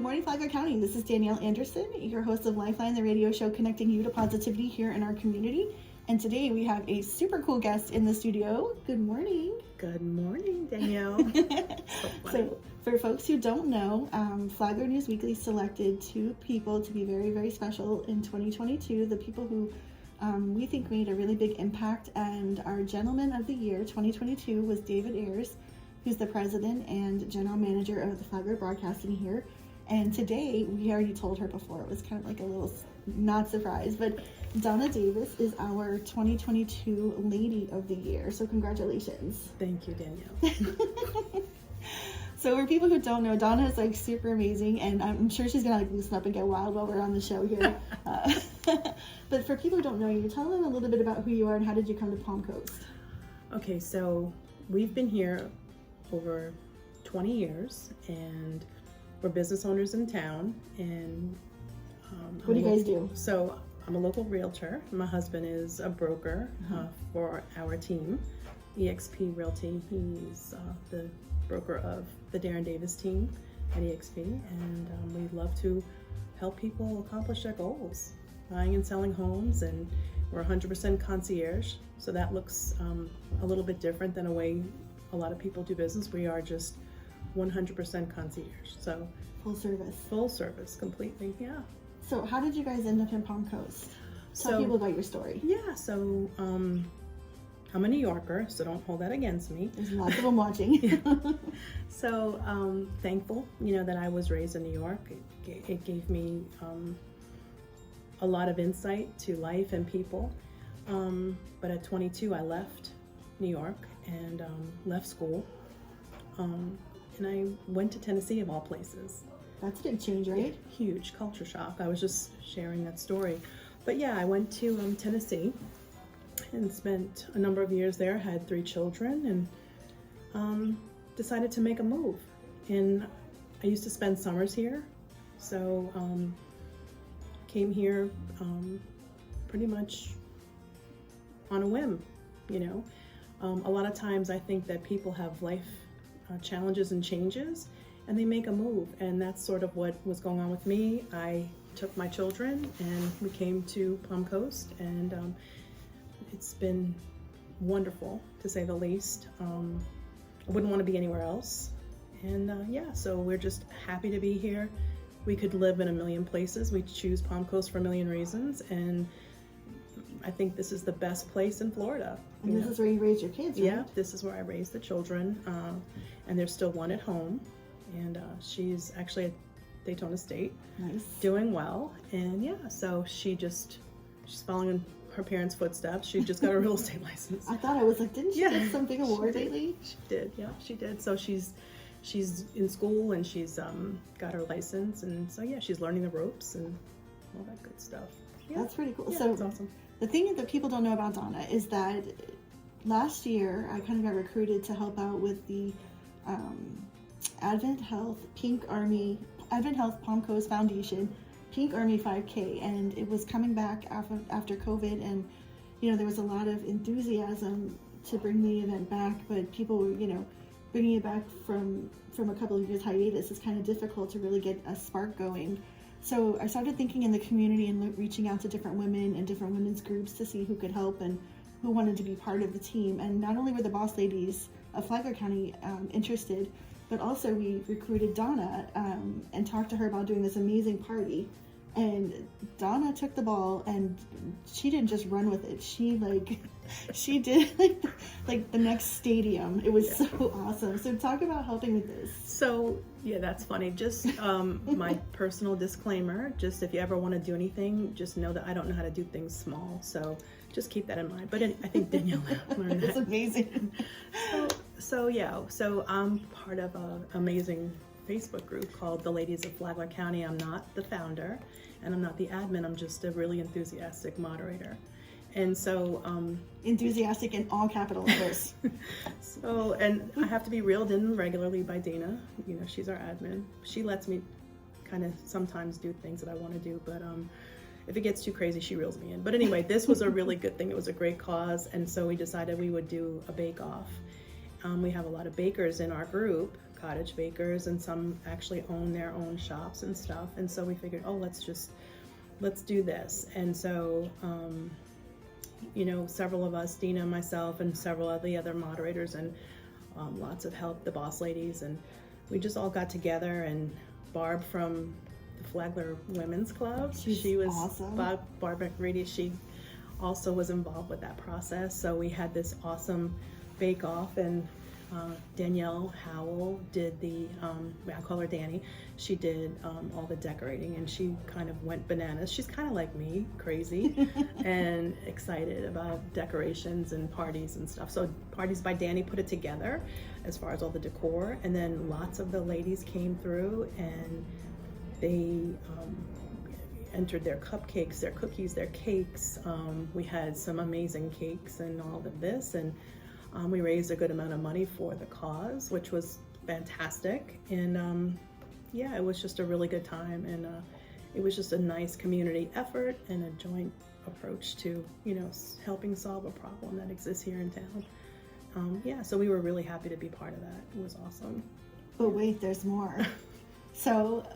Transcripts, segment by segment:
morning, Flagler County. This is Danielle Anderson, your host of Lifeline, the radio show connecting you to positivity here in our community. And today we have a super cool guest in the studio. Good morning. Good morning, Danielle. So, for folks who don't know, Flagler News Weekly selected 2 people to be very, very special in 2022. The people who we think made a really big impact. And our Gentleman of the Year 2022 was David Ayers, who's the president and general manager of the Flagler Broadcasting here. And today, we already told her before, it was kind of like a little not surprise, but Donna Davis is our 2022 Lady of the Year. So congratulations. Thank you, Danielle. So for people who don't know, Donna is like super amazing, and I'm sure she's gonna like loosen up and get wild while we're on the show here. But for people who don't know you, tell them a little bit about who you are and how did you come to Palm Coast? Okay, so we've been here over 20 years, and we're business owners in town. And what do you guys do? So I'm a local realtor. My husband is a broker for our team, EXP Realty. He's the broker of the Donna Davis team at EXP, and we love to help people accomplish their goals, buying and selling homes, and we're 100% concierge, so that looks a little bit different than a way a lot of people do business. We are just 100% concierge, so full service completely. Yeah. So how did you guys end up in Palm Coast? Tell people about your story. Yeah, so I'm a New Yorker, so don't hold that against me. There's lots of them watching. So thankful, that I was raised in New York. It gave me a lot of insight to life and people. But at 22, I left New York and left school. And I went to Tennessee, of all places. That's a big change, right? Huge culture shock. I was just sharing that story. But yeah, I went to Tennessee and spent a number of years there, had 3 children, and decided to make a move. And I used to spend summers here, so came here pretty much on a whim, A lot of times I think that people have life challenges and changes, and they make a move, and that's sort of what was going on with me. I took my children and we came to Palm Coast, and it's been wonderful, to say the least. I wouldn't want to be anywhere else. And so we're just happy to be here. We could live in a million places. We choose Palm Coast for a million reasons, and I think this is the best place in Florida. And this is where you raised your kids, right? Yeah, this is where I raised the children, and there's still one at home, and she's actually at Daytona State. Nice. Doing well. And so she's following in her parents' footsteps. She just got a real estate license. I thought, I was like, didn't she get some big award lately? She did, yeah, she did. So she's in school, and she's got her license, and so she's learning the ropes and all that good stuff. Yeah. That's pretty cool. Yeah, so that's awesome. The thing that people don't know about Donna is that last year I kind of got recruited to help out with the Advent Health Palm Coast Foundation Pink Army 5K, and it was coming back after COVID, and there was a lot of enthusiasm to bring the event back, but people were bringing it back from a couple of years hiatus is kind of difficult to really get a spark going. So I started thinking in the community and reaching out to different women and different women's groups to see who could help and who wanted to be part of the team. And not only were the boss ladies of Flagler County interested, but also we recruited Donna and talked to her about doing this amazing party. And Donna took the ball, and she didn't just run with it. She did like the next stadium. It was so awesome. So talk about helping with this. So that's funny. Just my personal disclaimer, just if you ever want to do anything, just know that I don't know how to do things small. So just keep that in mind. But I think Danielle learned that. It's amazing. So I'm part of an amazing Facebook group called The Ladies of Flagler County. I'm not the founder, and I'm not the admin. I'm just a really enthusiastic moderator. And so enthusiastic in all capital letters. And I have to be reeled in regularly by Dana. She's our admin. She lets me kind of sometimes do things that I want to do, but if it gets too crazy, she reels me in. But anyway, this was a really good thing. It was a great cause, and so we decided we would do a bake-off. We have a lot of bakers in our group, cottage bakers, and some actually own their own shops and stuff. And so we figured, oh, let's do this. And so, several of us, Dina, myself, and several of the other moderators, and lots of help, the boss ladies, and we just all got together. And Barb from the Flagler Women's Club, she was awesome. Barb McReady, she also was involved with that process. So we had this awesome bake off, and Danielle Howell did I call her Danny. She did all the decorating, and she kind of went bananas. She's kind of like me, crazy and excited about decorations and parties and stuff. So Parties by Danny put it together as far as all the decor, and then lots of the ladies came through, and they entered their cupcakes, their cookies, their cakes. We had some amazing cakes and all of this, and we raised a good amount of money for the cause, which was fantastic. And it was just a really good time, and it was just a nice community effort and a joint approach to, helping solve a problem that exists here in town. So we were really happy to be part of that. It was awesome. But wait, there's more. So,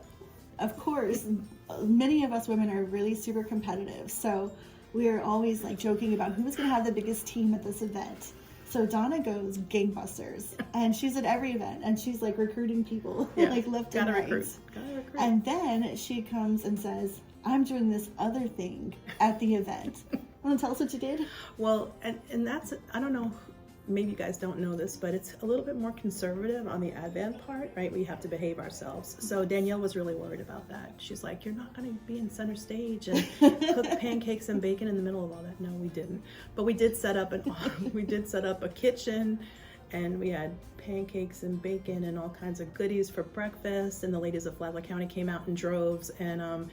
of course, many of us women are really super competitive. So we are always like joking about who's going to have the biggest team at this event. So Donna goes gangbusters, and she's at every event, and she's like recruiting people, like left and right. Gotta recruit. And then she comes and says, "I'm doing this other thing at the event." Want to tell us what you did? Well, and that's, I don't know, maybe you guys don't know this, but it's a little bit more conservative on the Advent part, right? We have to behave ourselves. So Danielle was really worried about that. She's like, "You're not going to be in center stage and cook pancakes and bacon in the middle of all that." No, we didn't. But we did set up a kitchen, and we had pancakes and bacon and all kinds of goodies for breakfast. And the ladies of Flagler County came out in droves, and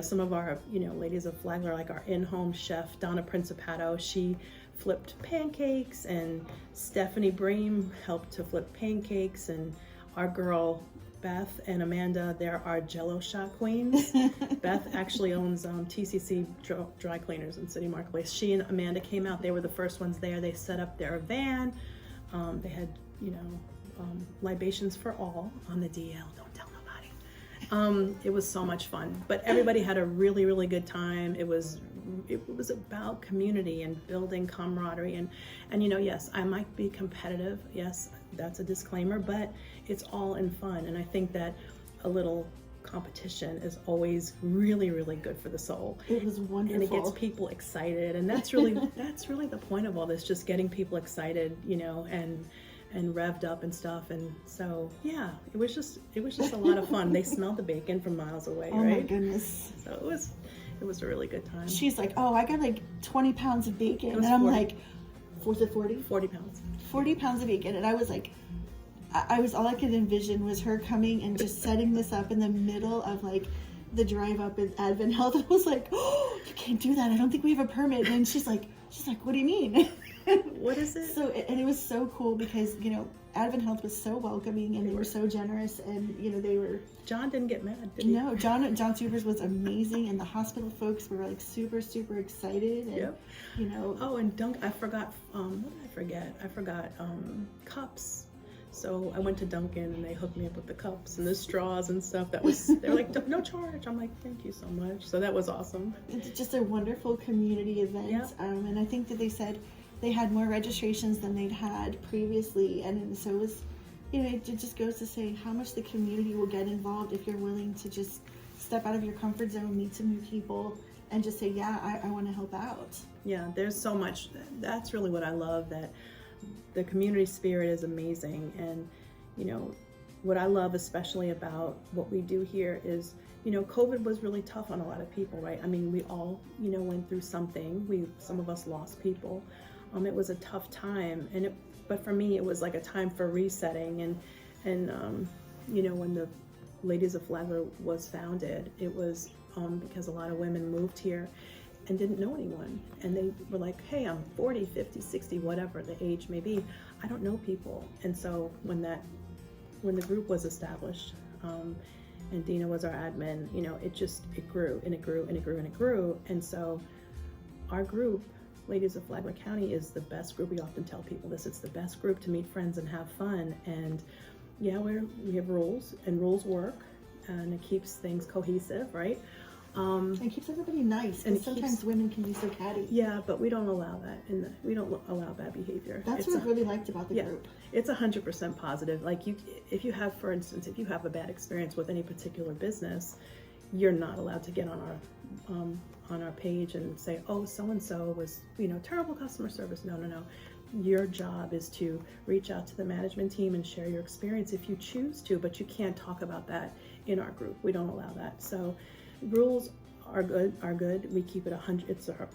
some of our ladies of Flagler, like our in-home chef Donna Principato, she flipped pancakes, and Stephanie Bream helped to flip pancakes, and our girl Beth and Amanda, they're our Jello shot queens. Beth actually owns TCC Dry Cleaners in City Marketplace. She and Amanda came out. They were the first ones there. They set up their van. They had libations for all on the DL. Don't tell nobody. It was so much fun, but everybody had a really, really good time. It was about community and building camaraderie, and yes, I might be competitive. Yes, that's a disclaimer, but it's all in fun. And I think that a little competition is always really, really good for the soul. It was wonderful. And it gets people excited, and that's really the point of all this, just getting people excited, and revved up and stuff. And so it was just a lot of fun. They smelled the bacon from miles away, oh right? My goodness. So it was a really good time. She's like, "Oh, I got like 20 pounds of bacon," and I'm 40. like, "Was it 40? 40 pounds. 40 pounds of bacon." And I was like, all I could envision was her coming and just setting this up in the middle of like the drive up in Advent Health. I was like, "Oh, you can't do that. I don't think we have a permit." And she's like, "What do you mean?" What is it? So, and it was so cool because, Advent Health was so welcoming, and they were so generous, and, they were... John didn't get mad, did he? No, John Supers was amazing, and the hospital folks were like super, super excited, and, Yep. Oh, and I forgot, what did I forget? I forgot cups. So I went to Dunkin', and they hooked me up with the cups and the straws and stuff. They're like, "No charge." I'm like, "Thank you so much." So that was awesome. It's just a wonderful community event. Yep. And I think that they said they had more registrations than they'd had previously. And so it was, it just goes to say how much the community will get involved if you're willing to just step out of your comfort zone, meet some new people, and just say, "Yeah, I want to help out." Yeah, there's so much. That's really what I love, that the community spirit is amazing. And, what I love especially about what we do here is, COVID was really tough on a lot of people, right? I mean, we all, went through something. Some of us lost people. It was a tough time, but for me, it was like a time for resetting. And when the Ladies of Flagler was founded, it was because a lot of women moved here and didn't know anyone, and they were like, "Hey, I'm 40, 50, 60, whatever the age may be, I don't know people." And so when the group was established, and Dina was our admin, it grew and it grew and it grew and it grew. And so our group, Ladies of Flagler County, is the best group. We often tell people this: it's the best group to meet friends and have fun. And yeah, we have rules, and rules work, and it keeps things cohesive, right? It keeps everybody nice, and because sometimes women can be so catty. Yeah, but we don't allow that. We don't allow bad behavior. That's what I really liked about the group. It's 100% positive. Like if you have, for instance, if you have a bad experience with any particular business, you're not allowed to get on our page and say, oh, so and so was terrible customer service. No. Your job is to reach out to the management team and share your experience if you choose to, but you can't talk about that in our group. We don't allow that. So rules are good. We keep it 100. It's our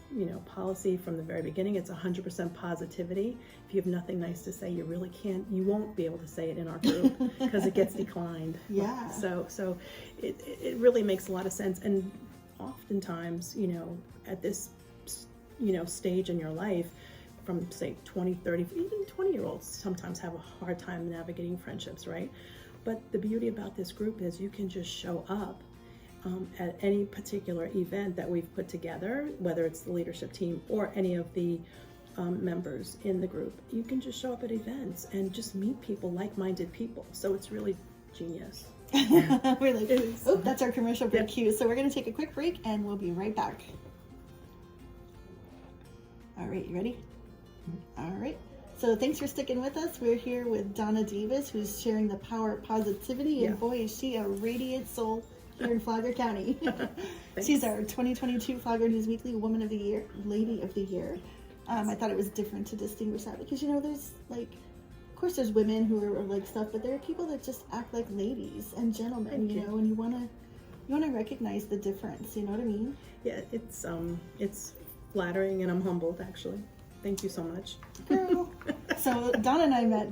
policy from the very beginning. It's 100% positivity. If you have nothing nice to say, you really can't. You won't be able to say it in our group because it gets declined. Yeah. So it really makes a lot of sense. And oftentimes, at this stage in your life, from say 20, 30, even 20-year-olds sometimes have a hard time navigating friendships, right? But the beauty about this group is you can just show up at any particular event that we've put together, whether it's the leadership team or any of the members in the group. You can just show up at events and just meet people, like-minded people. So it's really genius. Really. Oh, that's our commercial break cue. So we're going to take a quick break and we'll be right back. All right, you ready? All right. So thanks for sticking with us. We're here with Donna Davis, who's sharing the power of positivity, and boy, is she a radiant soul here in Flagler County. She's our 2022 Flagler News Weekly Woman of the Year, Lady of the Year. I thought it was different to distinguish that because, there's of course there's women who are like stuff, but there are people that just act like ladies and gentlemen, and you want to recognize the difference. You know what I mean? Yeah, it's flattering, and I'm humbled, actually. Thank you so much. Girl. So Donna and I met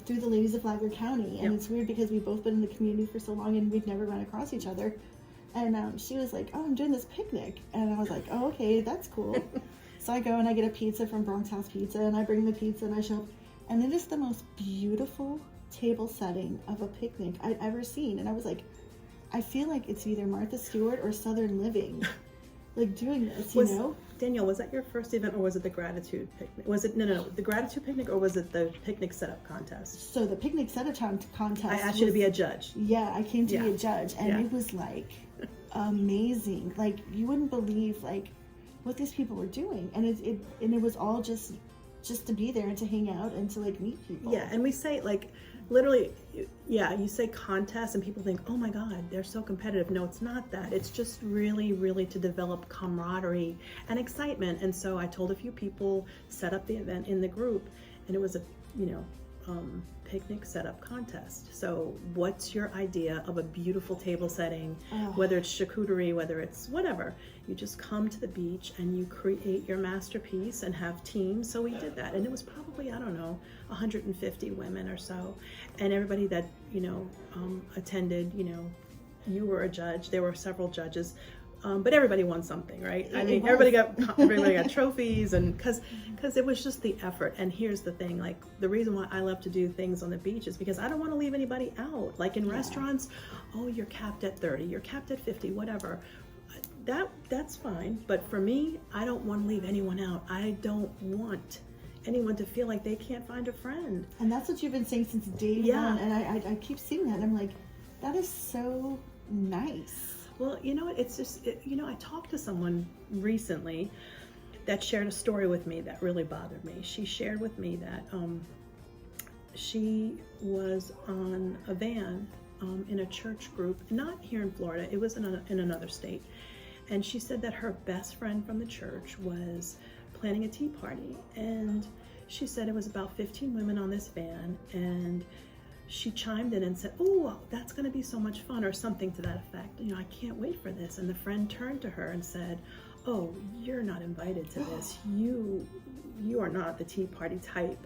through the Ladies of Flagler County, and it's weird because we've both been in the community for so long and we've never run across each other. And she was like, "Oh, I'm doing this picnic," and I was like, "Oh, okay, that's cool." So I go and I get a pizza from Bronx House Pizza, and I bring the pizza and I show up, and it is the most beautiful table setting of a picnic I'd ever seen. And I was like, I feel like it's either Martha Stewart or Southern Living, doing this, Danielle, was that your first event, or was it the gratitude picnic? Was it the gratitude picnic, or was it the picnic setup contest? So the picnic setup contest. I asked you to be a judge. Yeah, I came to be a judge, and it was amazing. You wouldn't believe what these people were doing, and it was all just to be there and to hang out and to meet people. Yeah, and we say literally, you say contest and people think, oh my God, they're so competitive. No, it's not that. It's just really, really to develop camaraderie and excitement. And so I told a few people, set up the event in the group, and it was a, picnic setup contest. So what's your idea of a beautiful table setting, whether it's charcuterie, whether it's whatever. You just come to the beach and you create your masterpiece and have teams. So we did that, and it was probably, 150 women or so, and everybody that attended, you were a judge. There were several judges, but everybody won something, right? Everybody got trophies, and because it was just the effort. And here's the thing, the reason why I love to do things on the beach is because I don't want to leave anybody out. In restaurants, oh, you're capped at 30, you're capped at 50, whatever. That's fine, but for me, I don't want to leave anyone out. I don't want anyone to feel like they can't find a friend. And that's what you've been saying since day one, and I keep seeing that, and I'm like, that is so nice. Well, it's just, I talked to someone recently that shared a story with me that really bothered me. She shared with me that she was on a van in a church group, not here in Florida, it was in another state. And she said that her best friend from the church was planning a tea party. And she said it was about 15 women on this van, and she chimed in and said, "Oh, that's going to be so much fun," or something to that effect. I can't wait for this. And the friend turned to her and said, "Oh, you're not invited to this. You are not the tea party type."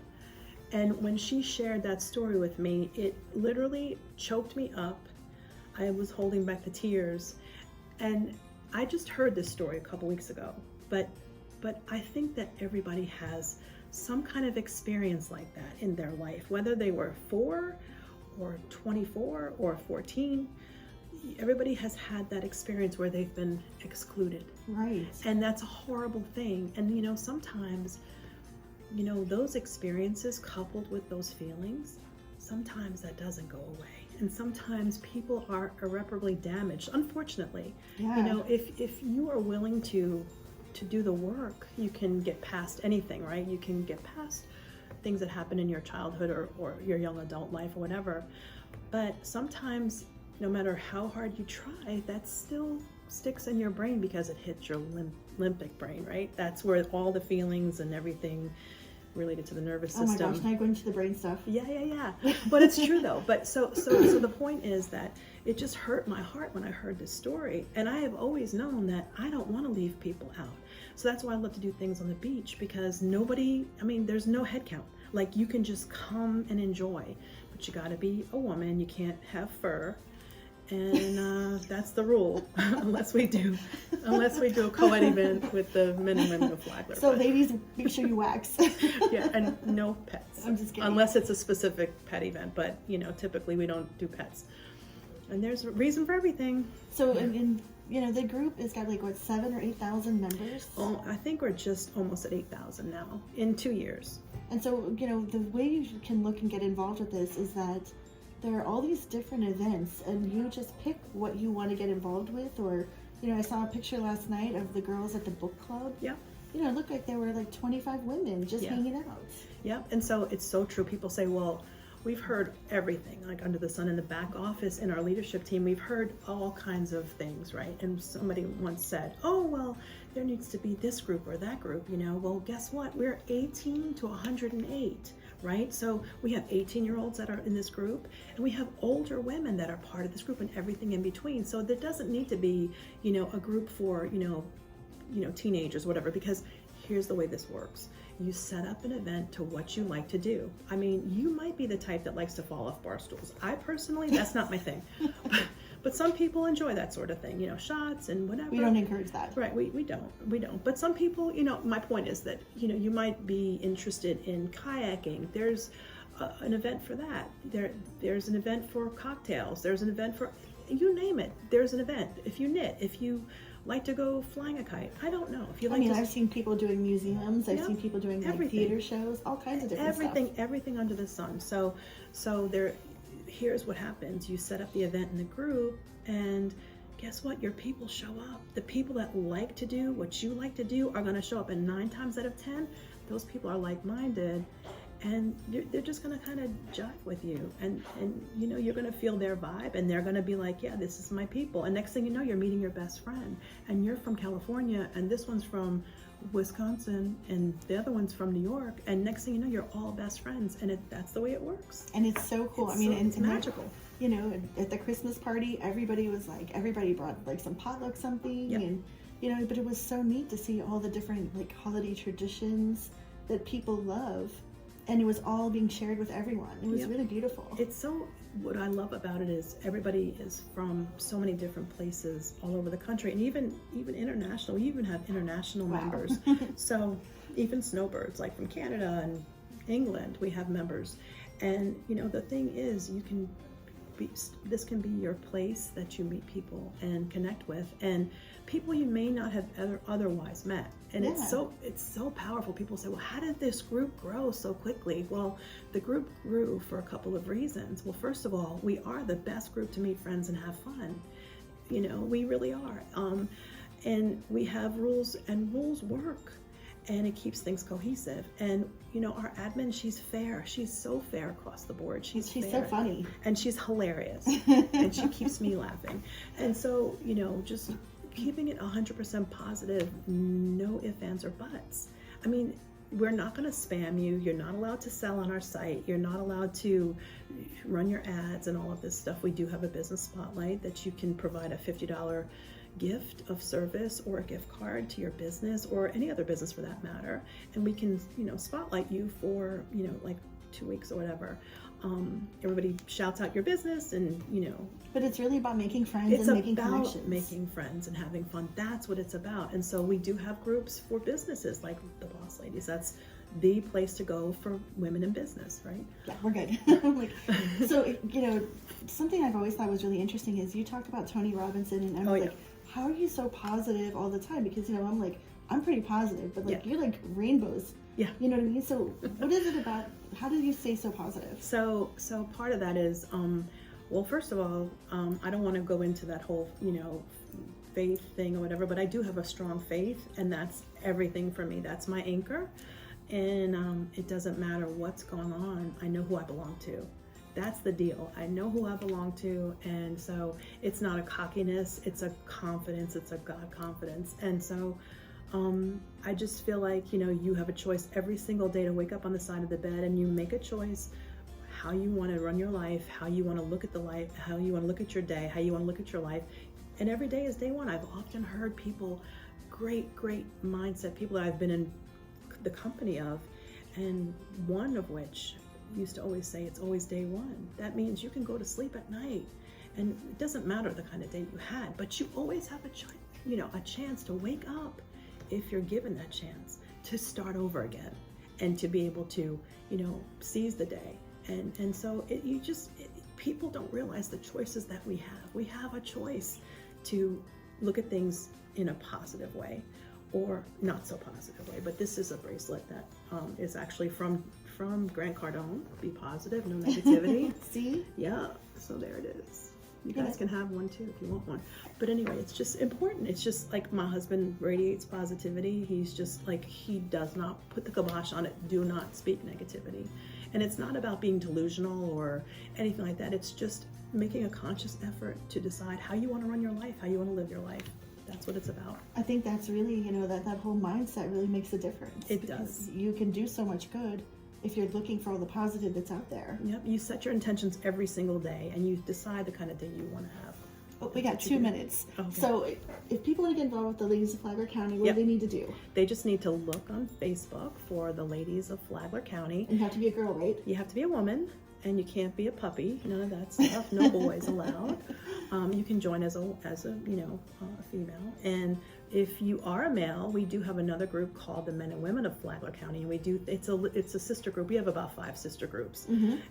And when she shared that story with me, it literally choked me up. I was holding back the tears. And I just heard this story a couple weeks ago, but I think that everybody has some kind of experience like that in their life, whether they were 4 or 24 or 14. Everybody has had that experience where they've been excluded. Right. And that's a horrible thing. And sometimes, those experiences coupled with those feelings, sometimes that doesn't go away. And sometimes people are irreparably damaged, unfortunately. Yeah. You know, if you are willing to do the work, you can get past anything, right? You can get past things that happen in your childhood or your young adult life or whatever. But sometimes, no matter how hard you try, that still sticks in your brain because it hits your limbic brain, right? That's where all the feelings and everything related to the nervous system. Oh my gosh, now going into the brain stuff. Yeah. But it's true though. But so the point is that it just hurt my heart when I heard this story. And I have always known that I don't want to leave people out. So that's why I love to do things on the beach, because there's no head count. Like, you can just come and enjoy, but you got to be a woman. You can't have fur. And that's the rule, unless we do a co-ed event with the men and women of Flagler. So ladies, make sure you wax. Yeah, and no pets. I'm just kidding. Unless it's a specific pet event, but typically we don't do pets. And there's a reason for everything. So in the group has got 7,000 or 8,000 members. Oh, I think we're just almost at 8,000 now in 2 years. And so the way you can look and get involved with this is that there are all these different events, and you just pick what you want to get involved with. Or, I saw a picture last night of the girls at the book club. Yeah. It looked like there were 25 women just hanging out. Yeah, and so it's so true. People say, well, we've heard everything, like under the sun. In the back office, in our leadership team, we've heard all kinds of things, right? And somebody once said, oh, well, there needs to be this group or that group, Well, guess what? We're 18 to 108. Right? So we have 18-year-olds that are in this group, and we have older women that are part of this group, and everything in between. So there doesn't need to be, a group for, teenagers, whatever, because here's the way this works. You set up an event to what you like to do. I mean, you might be the type that likes to fall off bar stools. I personally, that's not my thing. But some people enjoy that sort of thing, shots and whatever. We don't encourage that. Right, we don't. But some people, my point is that, you might be interested in kayaking. There's an event for that. There's an event for cocktails. There's an event for, you name it. There's an event. If you knit, if you like to go flying a kite, I don't know. If you like I've seen people doing museums. I've seen people doing theater shows, all kinds of different stuff. Everything under the sun. So there. Here's what happens. You set up the event in the group, and guess what? Your people show up. The people that like to do what you like to do are going to show up, and 9 times out of 10, those people are like-minded, and they're just going to kind of jive with you, and you're going to feel their vibe, and they're going to be like, yeah, this is my people. And next thing you know, you're meeting your best friend, and you're from California, and this one's from Wisconsin, and the other one's from New York, and next thing you know, you're all best friends, and that's the way it works. And it's so cool. It's magical. At the Christmas party, everybody brought some potluck something, yep. And but it was so neat to see all the different holiday traditions that people love, and it was all being shared with everyone. It was yep. really beautiful. What I love about it is everybody is from so many different places all over the country, and even international. We even have international wow. members. So even snowbirds, like from Canada and England, we have members. And the thing is, this can be your place that you meet people and connect with, and people you may not have otherwise met. And yeah. it's so powerful. People say, well, how did this group grow so quickly? Well, the group grew for a couple of reasons. Well, first of all, we are the best group to meet friends and have fun. We really are. And we have rules, and rules work, and it keeps things cohesive. And our admin, she's fair. She's so fair across the board. She's fair. So funny, and she's hilarious, and she keeps me laughing. And so just keeping it 100% positive, no ifs, ands, or buts. I mean, we're not going to spam you. You're not allowed to sell on our site. You're not allowed to run your ads and all of this stuff. We do have a business spotlight that you can provide a $50 gift of service or a gift card to your business or any other business for that matter, and we can spotlight you for 2 weeks or whatever. Everybody shouts out your business, and but it's really about making friends and making connections. It's about making friends and having fun. That's what it's about. And so we do have groups for businesses like the Boss Ladies. That's the place to go for women in business, right? Yeah, we're good. So something I've always thought was really interesting is you talked about Tony Robinson, and I'm how are you so positive all the time? Because I'm like, I'm pretty positive, but like you're like rainbows. Yeah. You know what I mean? So what is it about, how do you stay so positive? So part of that is, well, first of all, I don't want to go into that whole, faith thing or whatever, but I do have a strong faith, and that's everything for me. That's my anchor. And it doesn't matter what's going on. I know who I belong to. That's the deal. I know who I belong to. And so it's not a cockiness, it's a confidence, it's a God confidence. And so I just feel like, you have a choice every single day to wake up on the side of the bed, and you make a choice how you want to run your life, how you want to look at the life, how you want to look at your day, how you want to look at your life. And every day is day one. I've often heard people, great mindset, people that I've been in the company of, and one of which used to always say, it's always day one. That means you can go to sleep at night, and it doesn't matter the kind of day you had, but you always have a chance to wake up, if you're given that chance, to start over again and to be able to, seize the day. And so people don't realize the choices that we have. We have a choice to look at things in a positive way or not so positive way. But this is a bracelet that is actually from Grant Cardone. Be positive, no negativity. See? Yeah, so there it is. You guys can have one too if you want one. But anyway, it's just important. It's just like my husband radiates positivity. He's just like, he does not put the kibosh on it. Do not speak negativity. And it's not about being delusional or anything like that. It's just making a conscious effort to decide how you want to run your life, how you want to live your life. That's what it's about. I think that's really, that whole mindset really makes a difference. It does. You can do so much good if you're looking for all the positive that's out there. Yep, you set your intentions every single day, and you decide the kind of day you want to have. Oh, we got 2 minutes. Okay. So if people want to get involved with the Ladies of Flagler County, what do they need to do? They just need to look on Facebook for the Ladies of Flagler County. And you have to be a girl, right? You have to be a woman, and you can't be a puppy. None of that stuff. No boys allowed. You can join as a female. And if you are a male, we do have another group called the Men and Women of Flagler County, and it's a sister group. We have about 5 sister groups,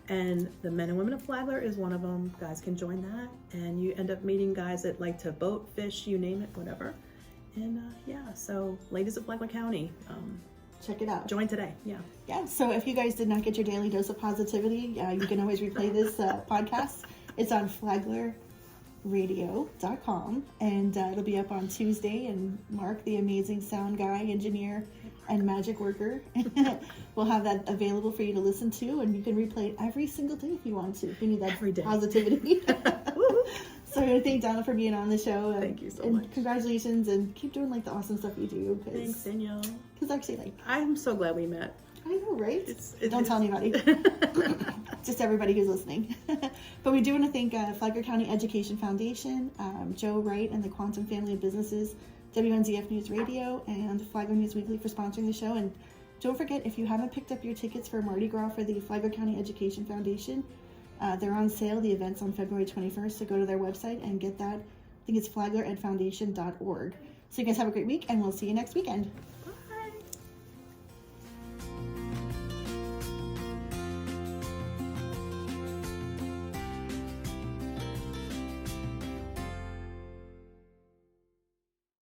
and the Men and Women of Flagler is one of them. Guys can join that, and you end up meeting guys that like to boat, fish, you name it, whatever. And so Ladies of Flagler County. Check it out. Join today. Yeah. So if you guys did not get your daily dose of positivity, you can always replay this podcast. It's on FlaglerRadio.com, and it'll be up on Tuesday. And Mark, the amazing sound guy, engineer, and magic worker, will have that available for you to listen to, and you can replay it every single day if you want to. If you need that every day positivity. So I want to thank Donna for being on the show. Thank you so much. Congratulations, and keep doing the awesome stuff you do. Thanks, Danielle. Because actually, I'm so glad we met. I know, right? Don't tell anybody. Just everybody who's listening. But we do want to thank Flagler County Education Foundation, Joe Wright and the Quantum Family of Businesses, WNZF News Radio, and Flagler News Weekly for sponsoring the show. And don't forget, if you haven't picked up your tickets for Mardi Gras for the Flagler County Education Foundation, they're on sale. The event's on February 21st, so go to their website and get that. I think it's flagleredfoundation.org. So you guys have a great week, and we'll see you next weekend.